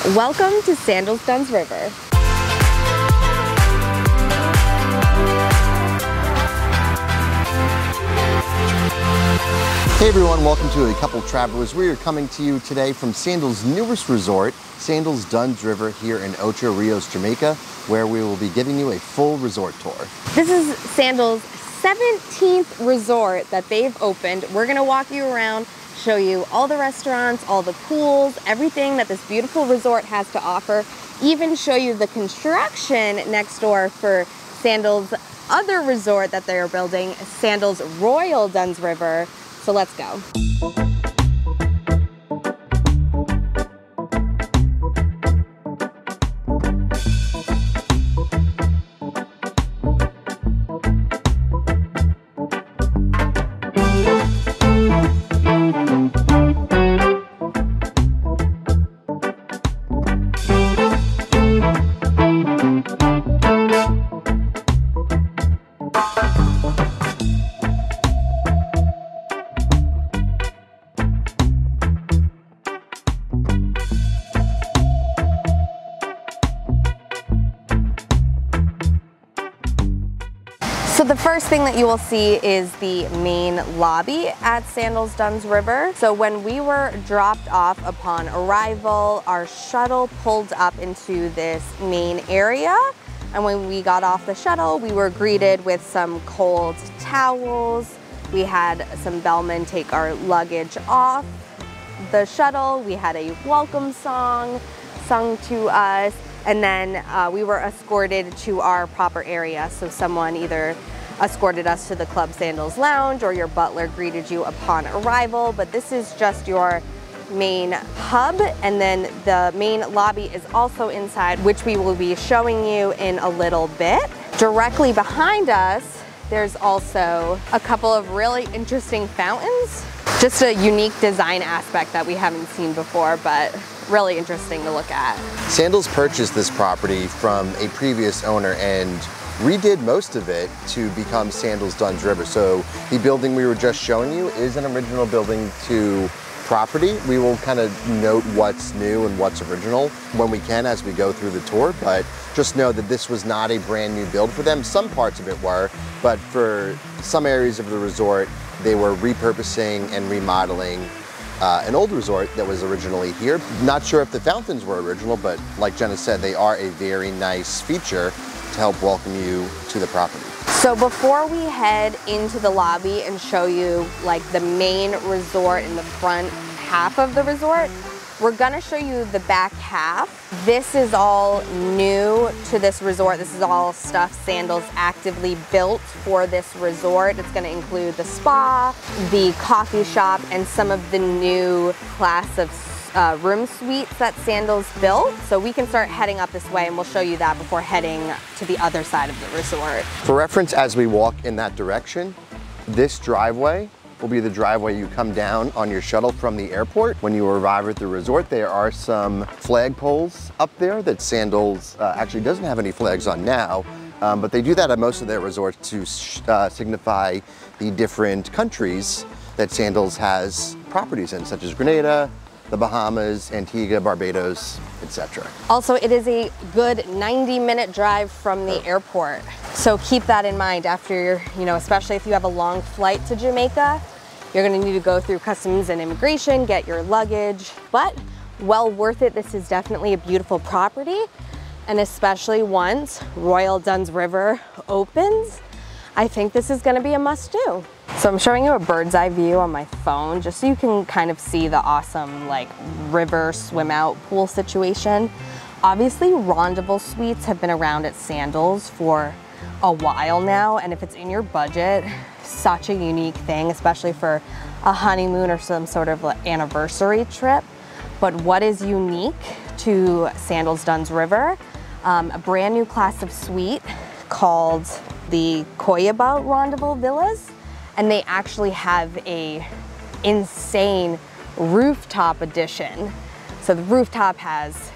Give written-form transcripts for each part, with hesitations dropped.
Welcome to Sandals Dunn's River. Hey everyone, welcome to A Couple Travelers. We are coming to you today from Sandals' newest resort, Sandals Dunn's River here in Ocho Rios, Jamaica, where we will be giving you a full resort tour. This is Sandals' 17th resort that they've opened. We're gonna walk you around, show you all the restaurants, all the pools, everything that this beautiful resort has to offer, even show you the construction next door for Sandals' other resort that they're building, Sandals Royal Dunn's River. So let's go. So the first thing that you will see is the main lobby at Sandals Dunn's River. So when we were dropped off upon arrival, our shuttle pulled up into this main area. And when we got off the shuttle, we were greeted with some cold towels. We had some bellmen take our luggage off the shuttle. We had a welcome song sung to us. And then we were escorted to our proper area. So someone either escorted us to the Club Sandals Lounge or your butler greeted you upon arrival. But this is just your main hub. And then the main lobby is also inside, which we will be showing you in a little bit. Directly behind us, there's also a couple of really interesting fountains. Just a unique design aspect that we haven't seen before, but really interesting to look at. Sandals purchased this property from a previous owner and redid most of it to become Sandals Dunn's River. So the building we were just showing you is an original building to property. We will kind of note what's new and what's original when we can as we go through the tour, but just know that this was not a brand new build for them. Some parts of it were, but for some areas of the resort, they were repurposing and remodeling an old resort that was originally here. Not sure if the fountains were original, but like Jenna said, they are a very nice feature to help welcome you to the property. So before we head into the lobby and show you like the main resort in the front half of the resort, we're gonna show you the back half. This is all new to this resort. This is all stuff Sandals actively built for this resort. It's gonna include the spa, the coffee shop, and some of the new class of room suites that Sandals built. So we can start heading up this way and we'll show you that before heading to the other side of the resort. For reference, as we walk in that direction, this driveway will be the driveway you come down on your shuttle from the airport. When you arrive at the resort, there are some flag poles up there that Sandals actually doesn't have any flags on now, but they do that at most of their resorts to signify the different countries that Sandals has properties in, such as Grenada, the Bahamas, Antigua, Barbados, etc. Also, it is a good 90-minute drive from the airport. So keep that in mind after you're, especially if you have a long flight to Jamaica, you're gonna need to go through customs and immigration, get your luggage, but well worth it. This is definitely a beautiful property. And especially once Royal Dunn's River opens, I think this is gonna be a must-do. So I'm showing you a bird's eye view on my phone just so you can kind of see the awesome like river swim out pool situation. Obviously Rendezvous suites have been around at Sandals for a while now, and if it's in your budget, such a unique thing, especially for a honeymoon or some sort of anniversary trip. But what is unique to Sandals Dunn's River? A brand new class of suite called the Koyaba Rendezvous Villas. And they actually have a insane rooftop addition. So the rooftop has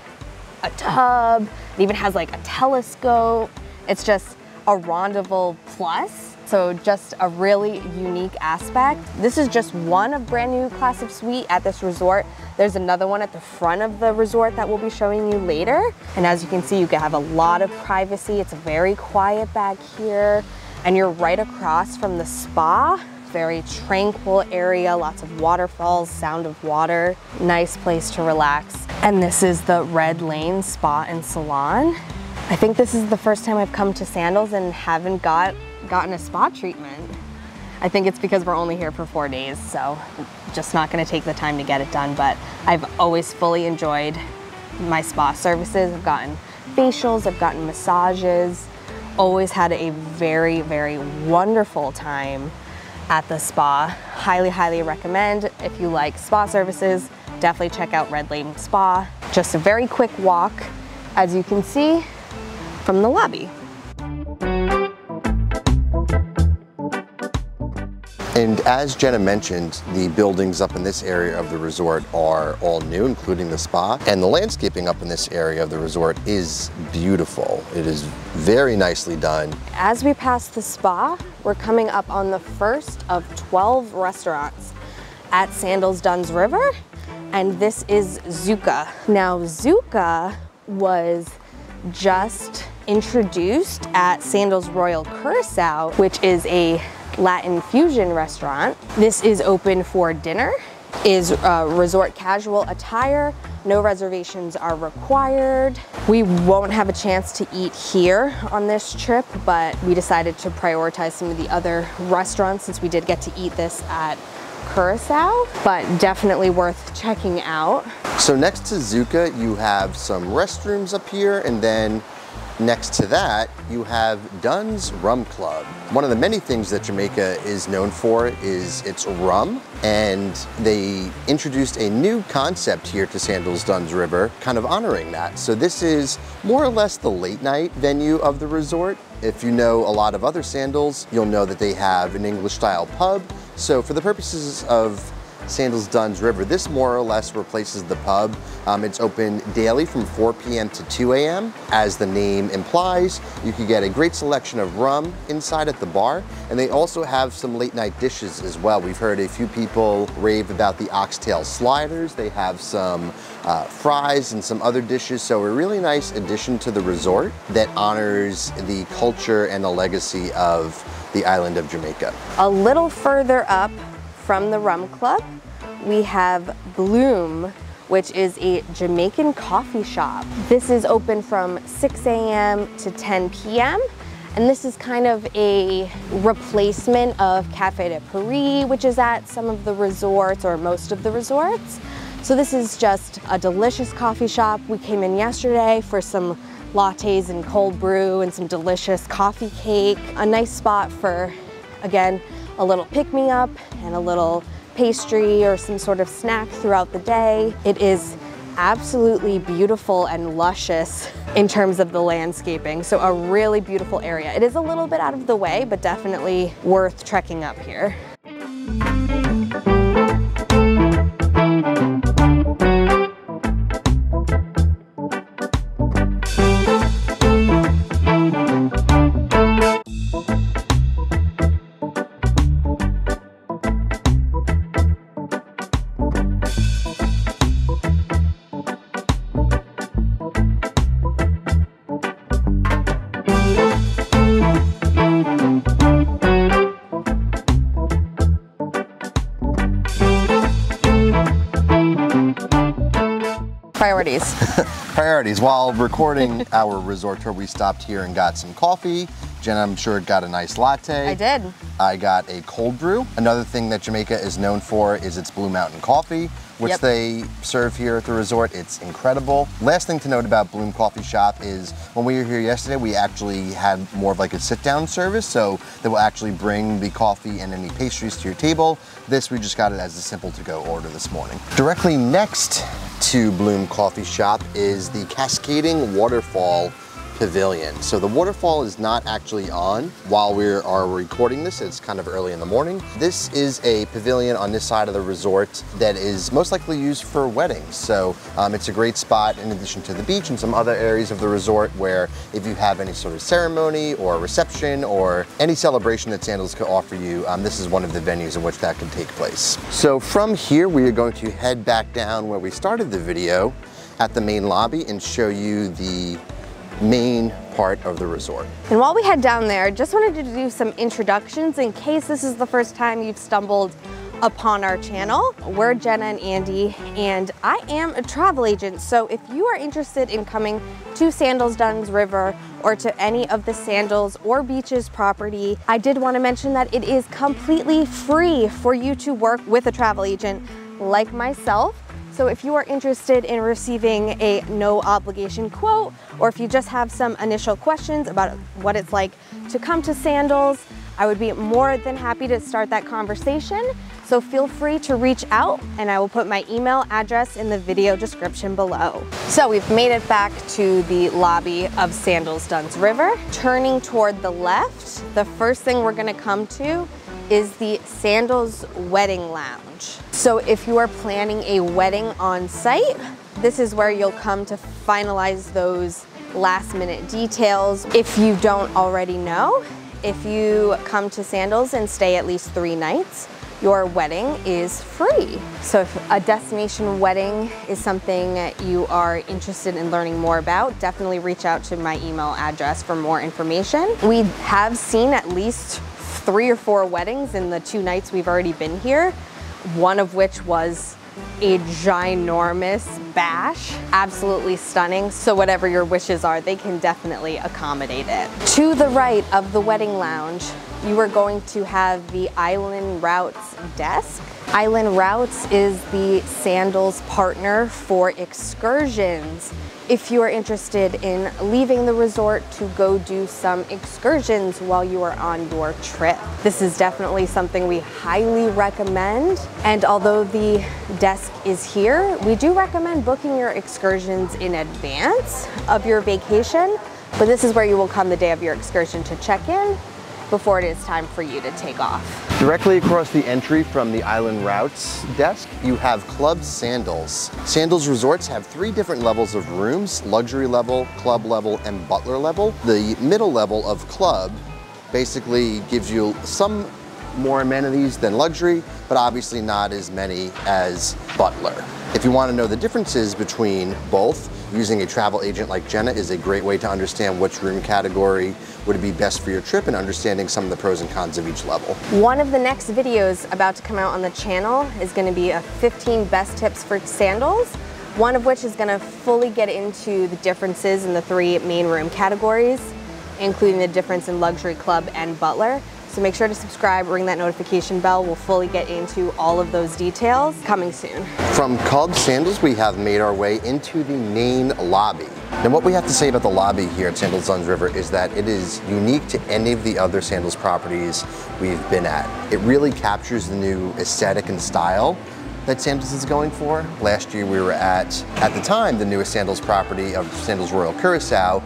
a tub, it even has like a telescope. It's just a Rendezvous plus. So just a really unique aspect. This is just one of brand new class of suite at this resort. There's another one at the front of the resort that we'll be showing you later. And as you can see, you can have a lot of privacy. It's very quiet back here. And you're right across from the spa. Very tranquil area, lots of waterfalls, sound of water. Nice place to relax. And this is the Red Lane Spa and Salon. I think this is the first time I've come to Sandals and haven't gotten a spa treatment. I think it's because we're only here for 4 days, so just not gonna take the time to get it done, but I've always fully enjoyed my spa services. I've gotten facials, I've gotten massages, always had a very, very wonderful time at the spa. Highly, highly recommend. If you like spa services, definitely check out Red Lane Spa. Just a very quick walk, as you can see, from the lobby. And as Jenna mentioned, the buildings up in this area of the resort are all new, including the spa. And the landscaping up in this area of the resort is beautiful. It is very nicely done. As we pass the spa, we're coming up on the first of 12 restaurants at Sandals Dunn's River. And this is Zuka. Now, Zuka was just introduced at Sandals Royal Curacao, which is a Latin fusion restaurant. This is open for dinner, is resort casual attire. No reservations are required. We won't have a chance to eat here on this trip, but we decided to prioritize some of the other restaurants since we did get to eat this at Curacao, but definitely worth checking out. So next to Zuka, you have some restrooms up here, and then next to that, you have Dunn's Rum Club. One of the many things that Jamaica is known for is its rum, and they introduced a new concept here to Sandals Dunn's River, kind of honoring that. So this is more or less the late night venue of the resort. If you know a lot of other Sandals, you'll know that they have an English style pub. So for the purposes of Sandals Dunn's River, this more or less replaces the pub. It's open daily from 4 p.m. to 2 a.m. As the name implies, you can get a great selection of rum inside at the bar, and they also have some late night dishes as well. We've heard a few people rave about the oxtail sliders. They have some fries and some other dishes, so a really nice addition to the resort that honors the culture and the legacy of the island of Jamaica. A little further up from the Rum Club, we have Bloom, which is a Jamaican coffee shop. This is open from 6 a.m. to 10 p.m. And this is kind of a replacement of Cafe de Paris, which is at some of the resorts or most of the resorts. So this is just a delicious coffee shop. We came in yesterday for some lattes and cold brew and some delicious coffee cake. A nice spot for, again, a little pick-me-up and a little pastry or some sort of snack throughout the day. It is absolutely beautiful and luscious in terms of the landscaping. So a really beautiful area. It is a little bit out of the way, but definitely worth trekking up here. Priorities. Priorities. While recording our resort tour, we stopped here and got some coffee. Jenna, I'm sure, got a nice latte. I did. I got a cold brew. Another thing that Jamaica is known for is its Blue Mountain coffee, which they serve here at the resort. It's incredible. Last thing to note about Bloom Coffee Shop is when we were here yesterday, we actually had more of like a sit-down service, so they will actually bring the coffee and any pastries to your table. This, we just got it as a simple to-go order this morning. Directly next to Bloom Coffee Shop is the cascading waterfall pavilion. So the waterfall is not actually on while we are recording this. It's kind of early in the morning. This is a pavilion on this side of the resort that is most likely used for weddings. So it's a great spot in addition to the beach and some other areas of the resort where if you have any sort of ceremony or reception or any celebration that Sandals could offer you, this is one of the venues in which that can take place. So from here, we are going to head back down where we started the video at the main lobby and show you the main part of the resort. And while we head down there, just wanted to do some introductions in case this is the first time you've stumbled upon our channel. We're Jenna and Andy, and I am a travel agent. So if you are interested in coming to Sandals Dunn's River or to any of the Sandals or beaches property, I did want to mention that it is completely free for you to work with a travel agent like myself. So if you are interested in receiving a no obligation quote, or if you just have some initial questions about what it's like to come to Sandals, I would be more than happy to start that conversation. So feel free to reach out, and I will put my email address in the video description below. So we've made it back to the lobby of Sandals Dunn's River. Turning toward the left, the first thing we're gonna come to is the Sandals Wedding Lounge. So if you are planning a wedding on site, this is where you'll come to finalize those last minute details. If you don't already know, if you come to Sandals and stay at least 3 nights, your wedding is free. So if a destination wedding is something you are interested in learning more about, definitely reach out to my email address for more information. We have seen at least 3 or 4 weddings in the 2 nights we've already been here, one of which was a ginormous bash. Absolutely stunning. So whatever your wishes are, they can definitely accommodate it. To the right of the wedding lounge, you are going to have the Island Routes desk. Island Routes is the Sandals partner for excursions. If you are interested in leaving the resort to go do some excursions while you are on your trip, this is definitely something we highly recommend. And although the desk is here, we do recommend booking your excursions in advance of your vacation, but this is where you will come the day of your excursion to check in before it is time for you to take off. Directly across the entry from the Island Routes desk, you have Club Sandals. Sandals resorts have 3 different levels of rooms: luxury level, club level, and butler level. The middle level of club basically gives you some more amenities than luxury, but obviously not as many as butler. If you want to know the differences between both, using a travel agent like Jenna is a great way to understand which room category would be best for your trip and understanding some of the pros and cons of each level. One of the next videos about to come out on the channel is going to be a 15 best tips for sandals, one of which is going to fully get into the differences in the 3 main room categories, including the difference in luxury, club, and butler. So make sure to subscribe, ring that notification bell. We'll fully get into all of those details coming soon. From Club Sandals, we have made our way into the main lobby. Now what we have to say about the lobby here at Sandals Dunn's River is that it is unique to any of the other Sandals properties we've been at. It really captures the new aesthetic and style that Sandals is going for. Last year we were at the time, the newest Sandals property of Sandals Royal Curacao,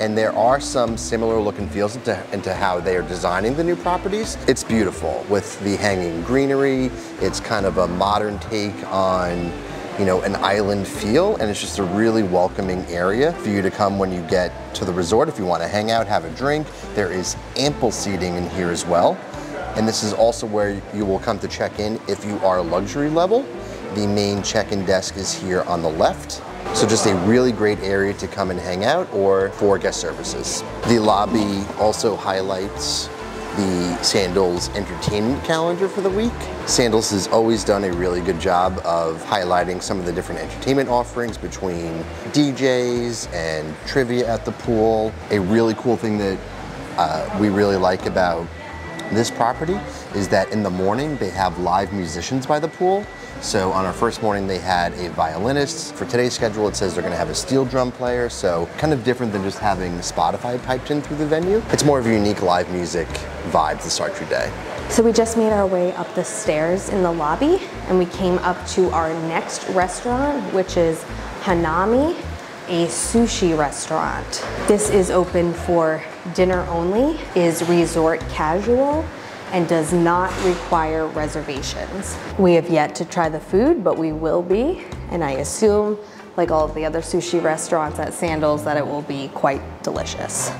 and there are some similar look and feels into how they are designing the new properties. It's beautiful with the hanging greenery. It's kind of a modern take on, you know, an island feel, and it's just a really welcoming area for you to come when you get to the resort. If you want to hang out, have a drink, there is ample seating in here as well. And this is also where you will come to check in if you are luxury level. The main check-in desk is here on the left. So just a really great area to come and hang out or for guest services. The lobby also highlights the Sandals entertainment calendar for the week. Sandals has always done a really good job of highlighting some of the different entertainment offerings between DJs and trivia at the pool. A really cool thing that we really like about this property is that in the morning they have live musicians by the pool. So on our first morning they had a violinist. For today's schedule it says they're gonna have a steel drum player, so kind of different than just having Spotify piped in through the venue. It's more of a unique live music vibe to start your day. So we just made our way up the stairs in the lobby and we came up to our next restaurant, which is Hanami. a sushi restaurant. This is open for dinner only, is resort casual, and does not require reservations. We have yet to try the food, but we will be, and I assume, like all of the other sushi restaurants at Sandals, that it will be quite delicious.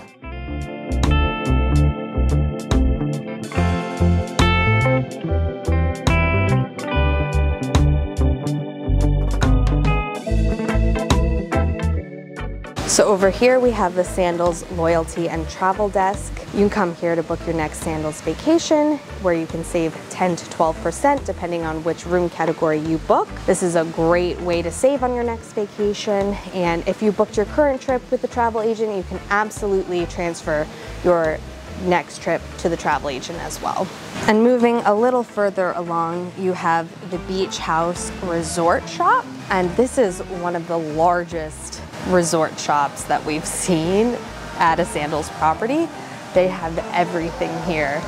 So over here we have the Sandals Loyalty and Travel Desk. You can come here to book your next Sandals vacation, where you can save 10 to 12% depending on which room category you book. This is a great way to save on your next vacation, and if you booked your current trip with the travel agent, you can absolutely transfer your next trip to the travel agent as well. And moving a little further along, you have the Beach House Resort Shop, and this is one of the largest resort shops that we've seen at a Sandals property. They have everything here: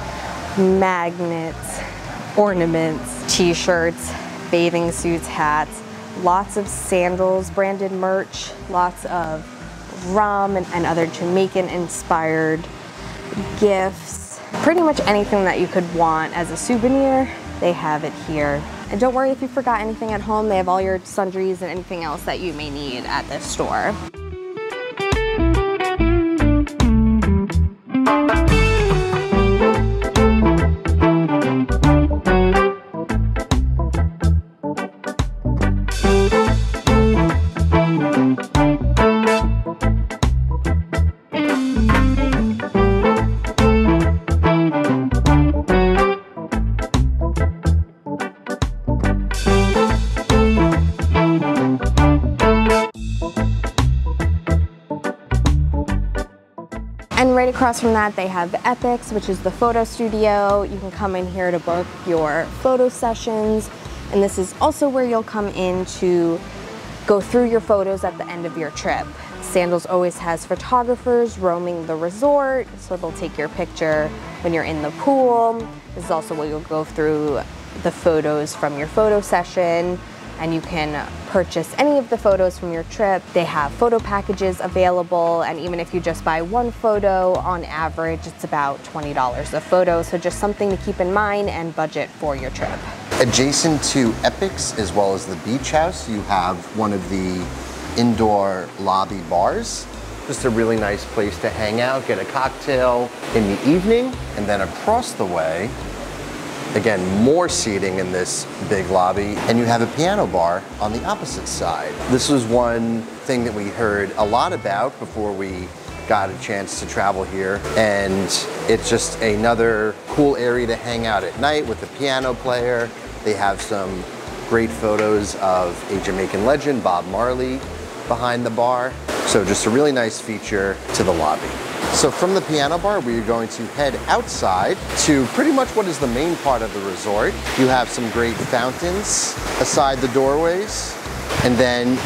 magnets, ornaments, t-shirts, bathing suits, hats, lots of Sandals branded merch, lots of rum and other Jamaican inspired gifts. Pretty much anything that you could want as a souvenir, they have it here. And don't worry if you forgot anything at home, they have all your sundries and anything else that you may need at this store. And right across from that, they have Epics, which is the photo studio. You can come in here to book your photo sessions. And this is also where you'll come in to go through your photos at the end of your trip. Sandals always has photographers roaming the resort, so they'll take your picture when you're in the pool. This is also where you'll go through the photos from your photo session, and you can purchase any of the photos from your trip. They have photo packages available, and even if you just buy one photo, on average it's about $20 a photo, so just something to keep in mind and budget for your trip. Adjacent to Epics, as well as the Beach House, you have one of the indoor lobby bars. Just a really nice place to hang out, get a cocktail in the evening, and then across the way, again, more seating in this big lobby, and you have a piano bar on the opposite side. This was one thing that we heard a lot about before we got a chance to travel here, and it's just another cool area to hang out at night with a piano player. They have some great photos of a Jamaican legend, Bob Marley, behind the bar. So just a really nice feature to the lobby. So from the piano bar, we are going to head outside to pretty much what is the main part of the resort. You have some great fountains aside the doorways, and then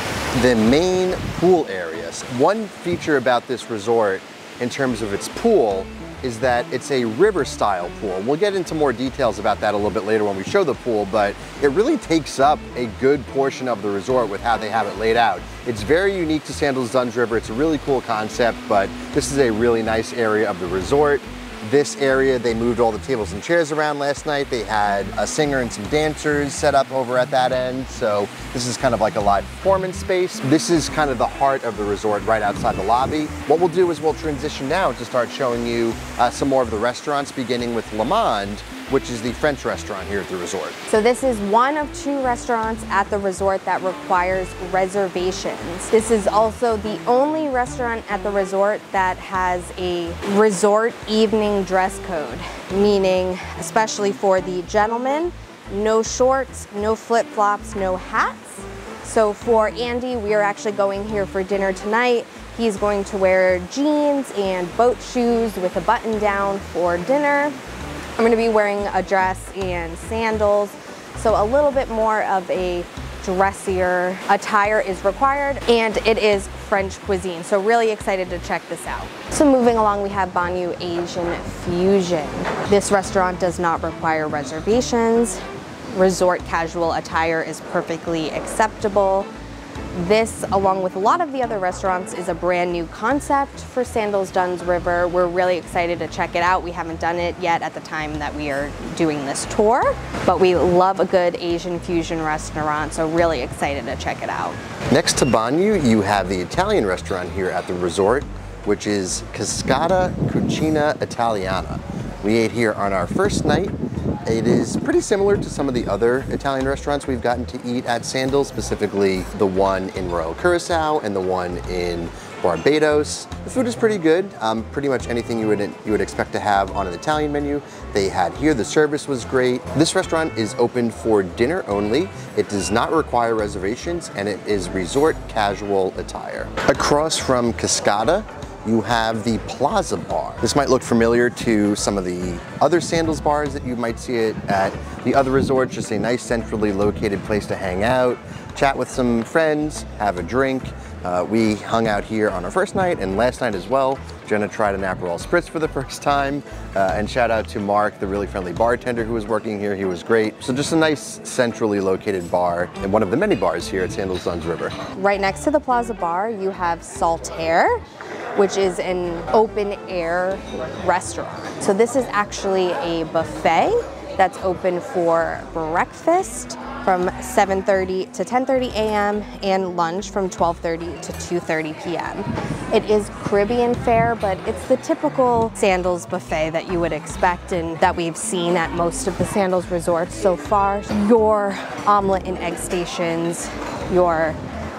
the main pool areas. One feature about this resort in terms of its pool is that it's a river style pool. We'll get into more details about that a little bit later when we show the pool, but it really takes up a good portion of the resort with how they have it laid out. It's very unique to Sandals Dunn's River. It's a really cool concept, but this is a really nice area of the resort. This area, they moved all the tables and chairs around last night. They had a singer and some dancers set up over at that end. So this is kind of like a live performance space. This is kind of the heart of the resort right outside the lobby. What we'll do is we'll transition now to start showing you some more of the restaurants, beginning with Le Monde, which is the French restaurant here at the resort. So this is one of 2 restaurants at the resort that requires reservations. This is also the only restaurant at the resort that has a resort evening dress code, meaning, especially for the gentlemen, no shorts, no flip-flops, no hats. So for Andy, we are actually going here for dinner tonight. He's going to wear jeans and boat shoes with a button down for dinner. I'm going to be wearing a dress and sandals, so a little bit more of a dressier attire is required, and it is French cuisine, so really excited to check this out. So moving along, we have Banyu Asian Fusion. This restaurant does not require reservations. Resort casual attire is perfectly acceptable. This, along with a lot of the other restaurants, is a brand new concept for Sandals Dunn's River. We're really excited to check it out. We haven't done it yet at the time that we are doing this tour, but we love a good Asian fusion restaurant, so really excited to check it out. Next to Banyu, you have the Italian restaurant here at the resort, which is Cascata Cucina Italiana. We ate here on our first night. It is pretty similar to some of the other Italian restaurants we've gotten to eat at Sandals, specifically the one in Royal Curacao and the one in Barbados. The food is pretty good. Pretty much anything you would expect to have on an Italian menu, they had here. The service was great. This restaurant is open for dinner only. It does not require reservations, and it is resort casual attire. Across from Cascata, you have the Plaza Bar. This might look familiar to some of the other Sandals bars that you might see it at the other resorts, just a nice centrally located place to hang out, chat with some friends, have a drink. We hung out here on our first night and last night as well. Jenna tried an Aperol Spritz for the first time, and shout out to Mark, the really friendly bartender who was working here. He was great. So just a nice centrally located bar and one of the many bars here at Sandals Dunn's River. Right next to the Plaza Bar, you have Saltaire, which is an open air restaurant. So this is actually a buffet that's open for breakfast from 7:30 to 10:30 a.m. and lunch from 12:30 to 2:30 p.m. It is Caribbean fare, but it's the typical Sandals buffet that you would expect and that we've seen at most of the Sandals resorts so far. Your omelet and egg stations, your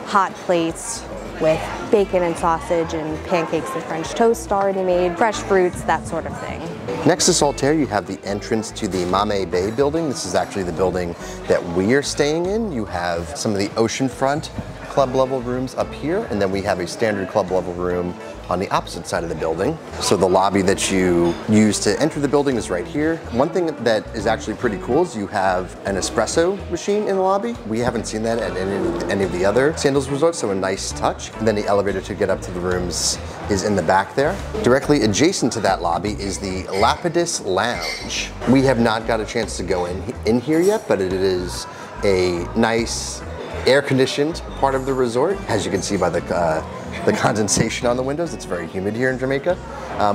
hot plates with bacon and sausage and pancakes and French toast already made, fresh fruits, that sort of thing. Next to Saltaire, you have the entrance to the Mame Bay building. This is actually the building that we are staying in. You have some of the oceanfront club level rooms up here, and then we have a standard club level room on the opposite side of the building. So the lobby that you use to enter the building is right here. One thing that is actually pretty cool is you have an espresso machine in the lobby. We haven't seen that at any of the other Sandals resorts, so a nice touch. And then the elevator to get up to the rooms is in the back there. Directly adjacent to that lobby is the Lapidus Lounge. We have not got a chance to go in here yet, but it is a nice air-conditioned part of the resort. As you can see by the condensation on the windows, it's very humid here in Jamaica.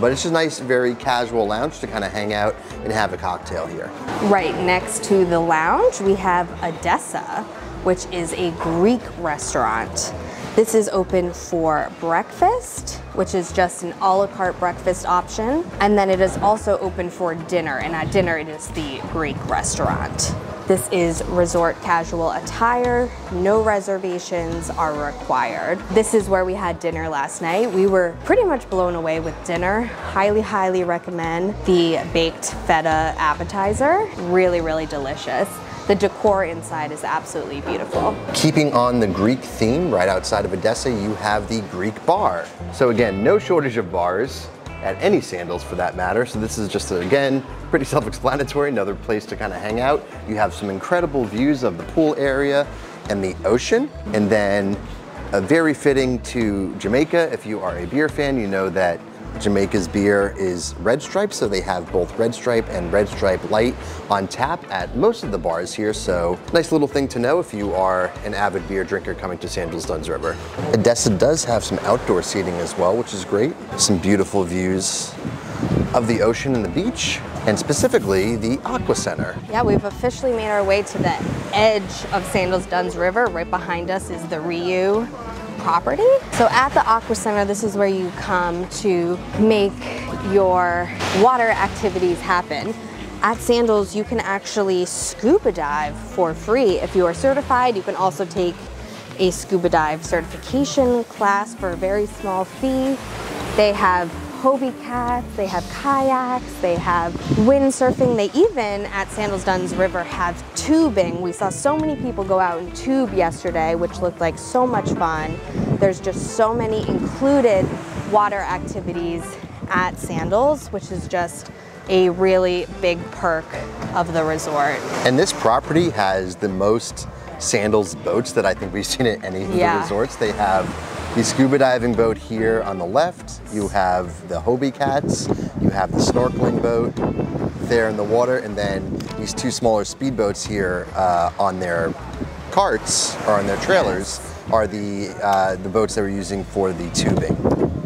But it's just a nice, very casual lounge to kind of hang out and have a cocktail here. Right next to the lounge, we have Odessa, which is a Greek restaurant. This is open for breakfast, which is just an a la carte breakfast option. And then it is also open for dinner, and at dinner it is the Greek restaurant. This is resort casual attire. No reservations are required. This is where we had dinner last night. We were pretty much blown away with dinner. Highly, highly recommend the baked feta appetizer. Really, really delicious. The decor inside is absolutely beautiful. Keeping on the Greek theme, right outside of Odessa, you have the Greek bar. So again, no shortage of bars at any Sandals for that matter. So this is just, again, pretty self-explanatory, another place to kind of hang out. You have some incredible views of the pool area and the ocean. And then very fitting to Jamaica, if you are a beer fan, you know that Jamaica's beer is Red Stripe, so they have both Red Stripe and Red Stripe Light on tap at most of the bars here, so nice little thing to know if you are an avid beer drinker coming to Sandals Dunn's River. Odessa does have some outdoor seating as well, which is great. Some beautiful views of the ocean and the beach, and specifically the Aqua Center. Yeah, we've officially made our way to the edge of Sandals Dunn's River. Right behind us is the Riu property. So at the Aqua Center, this is where you come to make your water activities happen. At Sandals, you can actually scuba dive for free. If you are certified, you can also take a scuba dive certification class for a very small fee. They have Hobie cats, they have kayaks, they have windsurfing. They even, at Sandals Dunn's River, have tubing. We saw so many people go out and tube yesterday, which looked like so much fun. There's just so many included water activities at Sandals, which is just a really big perk of the resort. And this property has the most Sandals boats that I think we've seen at any of the resorts. They have the scuba diving boat here on the left, you have the Hobie cats, you have the snorkeling boat there in the water, and then these two smaller speedboats here on their carts, or on their trailers, are the boats that we're using for the tubing.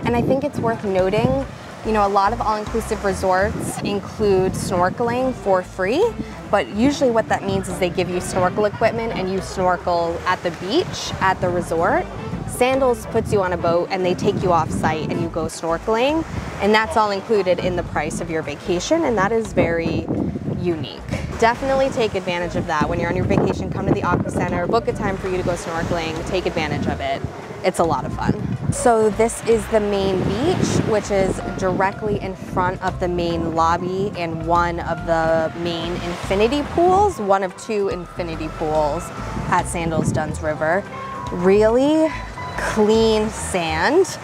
And I think it's worth noting, you know, a lot of all-inclusive resorts include snorkeling for free, but usually what that means is they give you snorkel equipment and you snorkel at the beach at the resort. Sandals puts you on a boat and they take you off site and you go snorkeling, and that's all included in the price of your vacation, and that is very unique. Definitely take advantage of that. When you're on your vacation, come to the Aqua Center, book a time for you to go snorkeling, take advantage of it. It's a lot of fun. So this is the main beach, which is directly in front of the main lobby and one of the main infinity pools, one of 2 infinity pools at Sandals Dunn's River. Really clean sand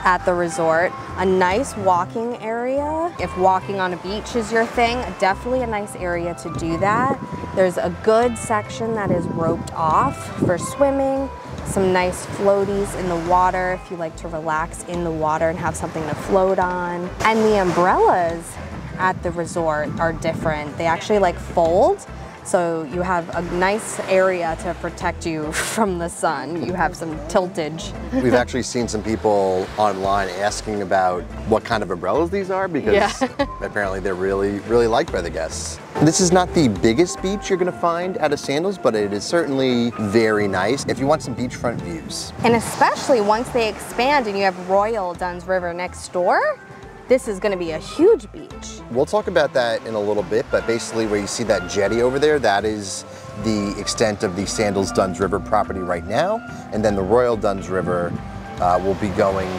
at the resort, a nice walking area. If walking on a beach is your thing, definitely a nice area to do that. There's a good section that is roped off for swimming, some nice floaties in the water if you like to relax in the water and have something to float on. And the umbrellas at the resort are different. They actually like fold, so you have a nice area to protect you from the sun. You have some tiltage. We've actually seen some people online asking about what kind of umbrellas these are, because apparently they're really, really liked by the guests. This is not the biggest beach you're gonna find out of Sandals, but it is certainly very nice if you want some beachfront views. And especially once they expand and you have Royal Dunn's River next door, this is going to be a huge beach. We'll talk about that in a little bit, but basically where you see that jetty over there, that is the extent of the Sandals Dunn's River property right now. And then the Royal Dunn's River will be going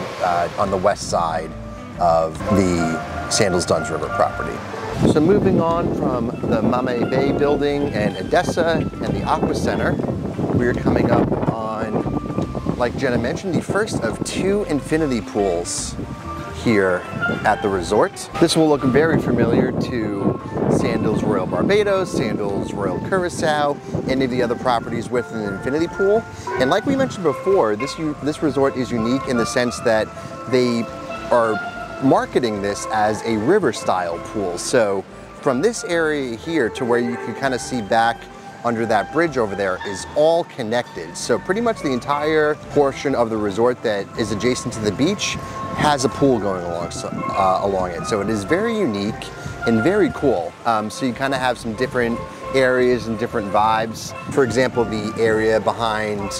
on the west side of the Sandals Dunn's River property. So moving on from the Mame Bay building and Edessa and the Aqua Center, we're coming up on, like Jenna mentioned, the first of 2 infinity pools here at the resort. This will look very familiar to Sandals Royal Barbados, Sandals Royal Curacao, any of the other properties with an infinity pool. And like we mentioned before, this resort is unique in the sense that they are marketing this as a river style pool. So from this area here to where you can kind of see back under that bridge over there is all connected. So pretty much the entire portion of the resort that is adjacent to the beach has a pool going along it. So it is very unique and very cool. So you kind of have some different areas and different vibes. For example, the area behind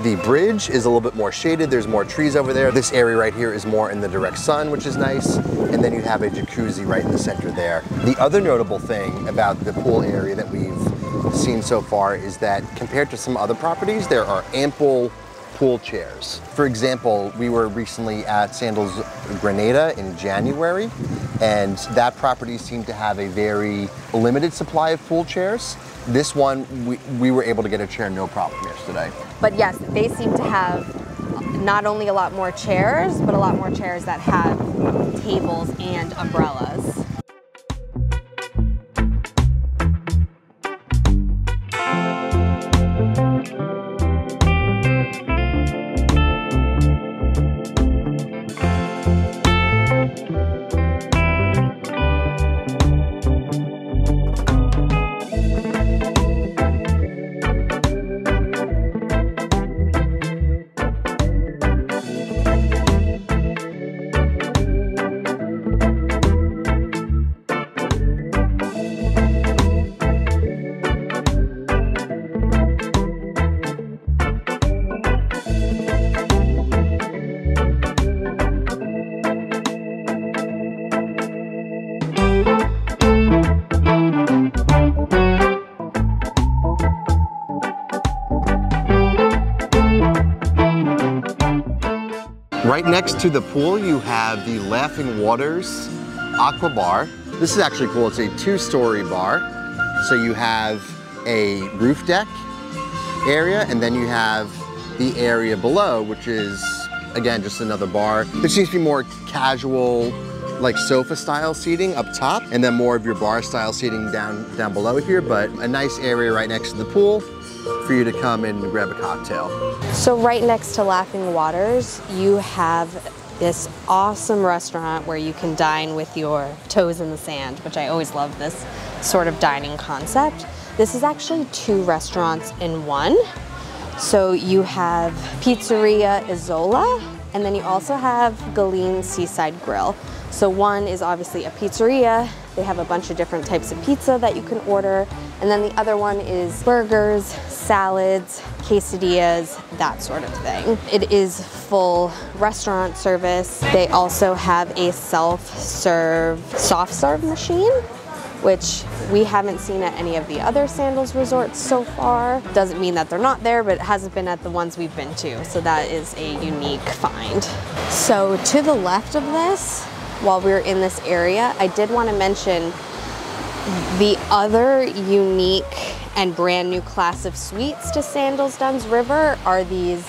the bridge is a little bit more shaded. There's more trees over there. This area right here is more in the direct sun, which is nice. And then you have a jacuzzi right in the center there. The other notable thing about the pool area that we've seen so far is that compared to some other properties, there are ample pool chairs. For example, we were recently at Sandals Grenada in January, and that property seemed to have a very limited supply of pool chairs. This one, we were able to get a chair no problem yesterday. But yes, they seem to have not only a lot more chairs, but a lot more chairs that have tables and umbrellas. Right next to the pool, you have the Laughing Waters Aqua Bar. This is actually cool. It's a 2-story bar. So you have a roof deck area, and then you have the area below, which is, again, just another bar. There seems to be more casual, like sofa style seating up top, and then more of your bar style seating down below here, but a nice area right next to the pool for you to come and grab a cocktail. So right next to Laughing Waters, you have this awesome restaurant where you can dine with your toes in the sand, which I always love this sort of dining concept. This is actually 2 restaurants in one. So you have Pizzeria Isola, and then you also have Galeen Seaside Grill. So one is obviously a pizzeria. They have a bunch of different types of pizza that you can order. And then the other one is burgers, salads, quesadillas, that sort of thing. It is full restaurant service. They also have a self-serve, soft serve machine, which we haven't seen at any of the other Sandals resorts so far. Doesn't mean that they're not there, but it hasn't been at the ones we've been to. So that is a unique find. So to the left of this, while we were in this area, I did want to mention the other unique and brand new class of suites to Sandals Dunn's River are these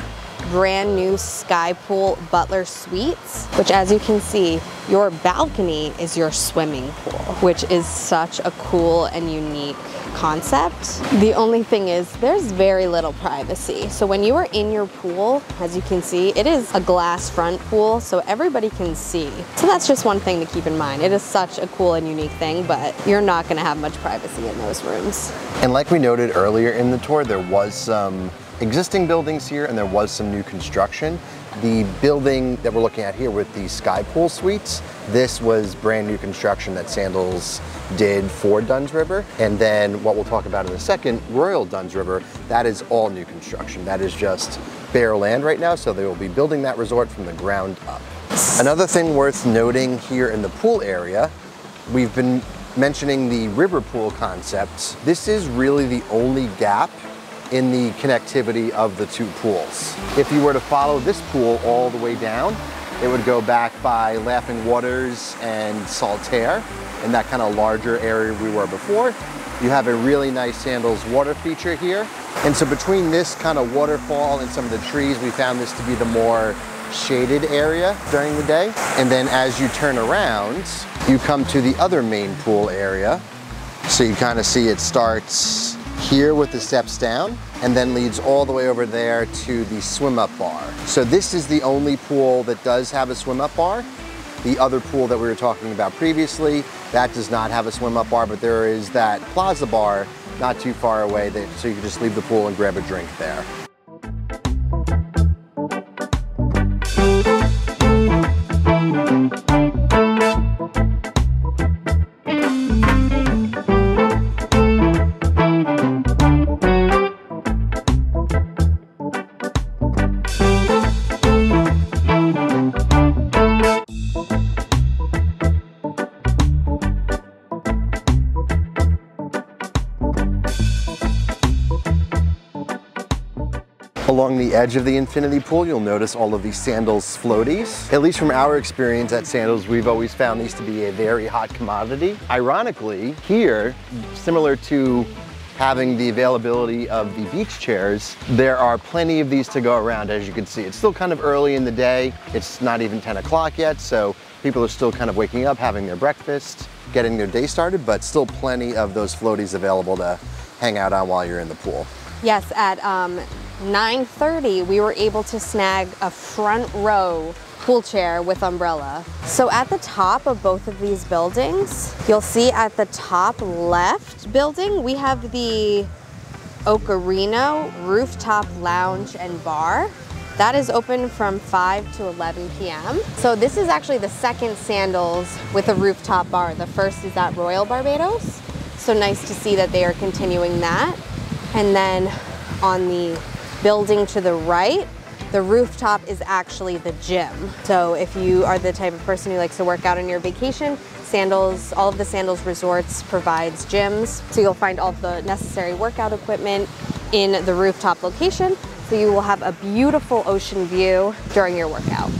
brand new sky pool butler suites, which, as you can see, your balcony is your swimming pool, which is such a cool and unique concept. The only thing is there's very little privacy. So when you are in your pool, as you can see, it is a glass front pool, so everybody can see. So that's just one thing to keep in mind. It is such a cool and unique thing, but you're not gonna have much privacy in those rooms. And like we noted earlier in the tour, there was some existing buildings here and there was some new construction. The building that we're looking at here with the Sky Pool Suites, this was brand new construction that Sandals did for Dunn's River. And then what we'll talk about in a second, Royal Dunn's River, that is all new construction. That is just bare land right now, so they will be building that resort from the ground up. Another thing worth noting here in the pool area, we've been mentioning the river pool concept. This is really the only gap in the connectivity of the two pools. If you were to follow this pool all the way down, it would go back by Laughing Waters and Saltaire, in that kind of larger area we were before. You have a really nice Sandals water feature here. And so between this kind of waterfall and some of the trees, we found this to be the more shaded area during the day. And then as you turn around, you come to the other main pool area. So you kind of see it starts here with the steps down and then leads all the way over there to the swim up bar. So this is the only pool that does have a swim up bar. The other pool that we were talking about previously, that does not have a swim up bar, but there is that plaza bar not too far away, so you can just leave the pool and grab a drink there. Along the edge of the infinity pool, you'll notice all of these Sandals floaties. At least from our experience at Sandals, we've always found these to be a very hot commodity. Ironically, here, similar to having the availability of the beach chairs, there are plenty of these to go around, as you can see. It's still kind of early in the day. It's not even 10 o'clock yet, so people are still kind of waking up, having their breakfast, getting their day started, but still plenty of those floaties available to hang out on while you're in the pool. Yes, at 9:30, we were able to snag a front row pool chair with umbrella. So at the top of both of these buildings, you'll see at the top left building, we have the Ocarino Rooftop Lounge and Bar. That is open from 5 to 11 p.m. So this is actually the second Sandals with a rooftop bar. The first is at Royal Barbados. So nice to see that they are continuing that. And then on the building to the right, the rooftop is actually the gym. So if you are the type of person who likes to work out on your vacation, Sandals, all of the Sandals resorts provides gyms. So you'll find all of the necessary workout equipment in the rooftop location. So you will have a beautiful ocean view during your workout.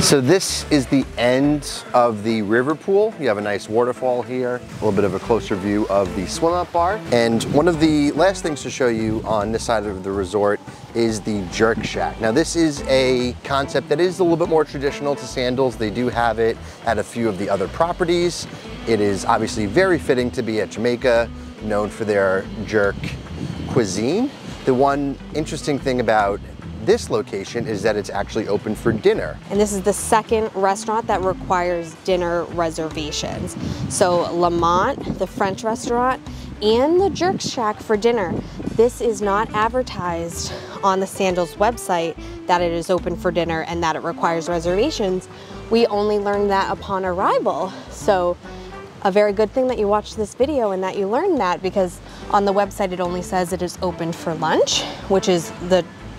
So this is the end of the river pool. You have a nice waterfall here, a little bit of a closer view of the swim up bar. And one of the last things to show you on this side of the resort is the Jerk Shack. Now this is a concept that is a little bit more traditional to Sandals. They do have it at a few of the other properties. It is obviously very fitting to be at Jamaica, known for their jerk cuisine. The one interesting thing about this location is that it's actually open for dinner. And this is the second restaurant that requires dinner reservations. So Lamont, the French restaurant, and the Jerk Shack for dinner, this is not advertised on the Sandals website that it is open for dinner and that it requires reservations. We only learned that upon arrival. So a very good thing that you watched this video and that you learned that, because on the website it only says it is open for lunch, which is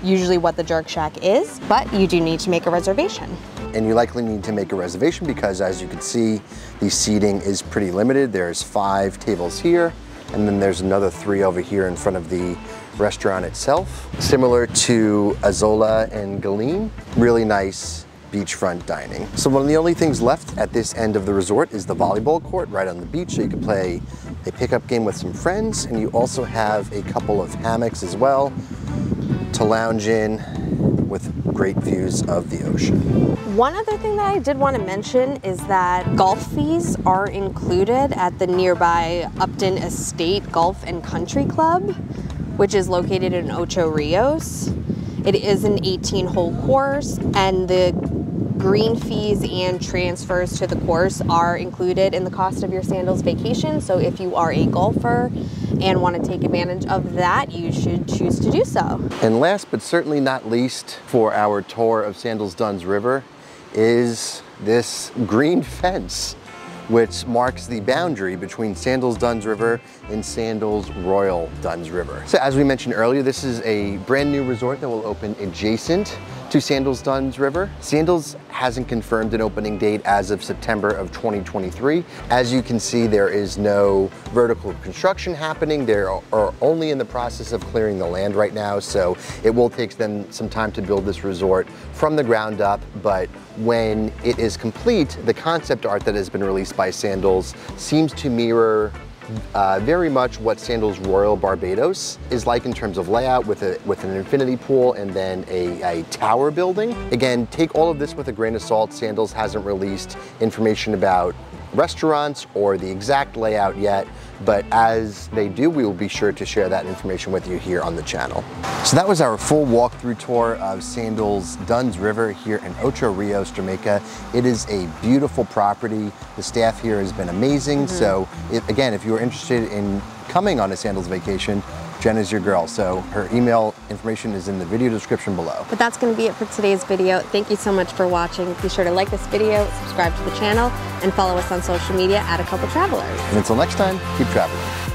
usually what the Jerk Shack is, but you do need to make a reservation. And you likely need to make a reservation because, as you can see, the seating is pretty limited. There's 5 tables here, and then there's another 3 over here in front of the restaurant itself. Similar to Azola and Galeen, really nice beachfront dining. So one of the only things left at this end of the resort is the volleyball court right on the beach, so you can play a pickup game with some friends, and you also have a couple of hammocks as well to lounge in with great views of the ocean. One other thing that I did want to mention is that golf fees are included at the nearby Upton Estate Golf and Country Club, which is located in Ocho Rios. It is an 18-hole course, and the green fees and transfers to the course are included in the cost of your Sandals vacation. So if you are a golfer and want to take advantage of that, you should choose to do so. And last but certainly not least for our tour of Sandals Dunn's River is this green fence, which marks the boundary between Sandals Dunn's River and Sandals Royal Dunn's River. So as we mentioned earlier, this is a brand new resort that will open adjacent to Sandals Dunn's River. Sandals hasn't confirmed an opening date as of September of 2023. As you can see, there is no vertical construction happening. They are only in the process of clearing the land right now, so it will take them some time to build this resort from the ground up, but when it is complete, the concept art that has been released by Sandals seems to mirror very much what Sandals Royal Barbados is like in terms of layout, with an infinity pool and then a tower building. Again, take all of this with a grain of salt. Sandals hasn't released information about restaurants or the exact layout yet, but as they do, we will be sure to share that information with you here on the channel. So that was our full walkthrough tour of Sandals Dunn's River here in Ocho Rios, Jamaica. It is a beautiful property. The staff here has been amazing. So again, if you are interested in coming on a Sandals vacation, Jenna's your girl, so her email information is in the video description below. But that's going to be it for today's video. Thank you so much for watching. Be sure to like this video, subscribe to the channel, and follow us on social media at A Couple Travelers. And until next time, keep traveling.